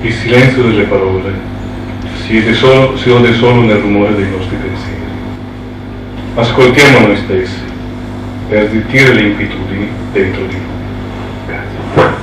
Il silenzio delle parole si ode solo nel rumore dei nostri pensieri. Ascoltiamo noi stessi per zittire le inquietudini dentro di noi. Grazie.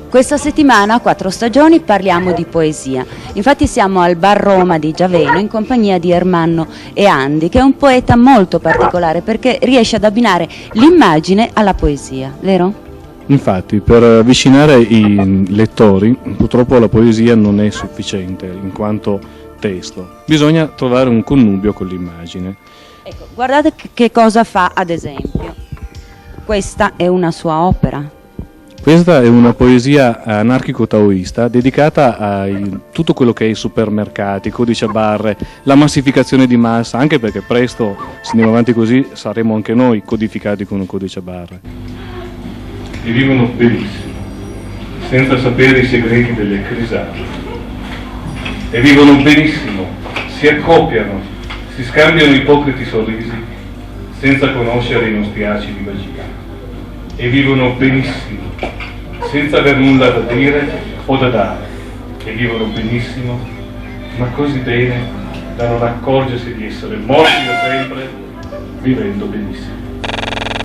Questa settimana a Quattro Stagioni parliamo di poesia. Infatti siamo al Bar Roma di Giaveno in compagnia di Ermanno e Andi, che è un poeta molto particolare perché riesce ad abbinare l'immagine alla poesia, vero? Infatti, per avvicinare i lettori, purtroppo la poesia non è sufficiente in quanto testo. Bisogna trovare un connubio con l'immagine. Ecco, guardate che cosa fa ad esempio. Questa è una sua opera. Questa è una poesia anarchico-taoista dedicata a tutto quello che è i supermercati, codice a barre, la massificazione di massa, anche perché presto, se andiamo avanti così, saremo anche noi codificati con un codice a barre. E vivono benissimo, senza sapere i segreti delle crisate. E vivono benissimo, si accoppiano, si scambiano ipocriti sorrisi, senza conoscere i nostri acidi vaginali. E vivono benissimo, senza aver nulla da dire o da dare. E vivono benissimo, ma così bene da non accorgersi di essere morti da sempre, vivendo benissimo.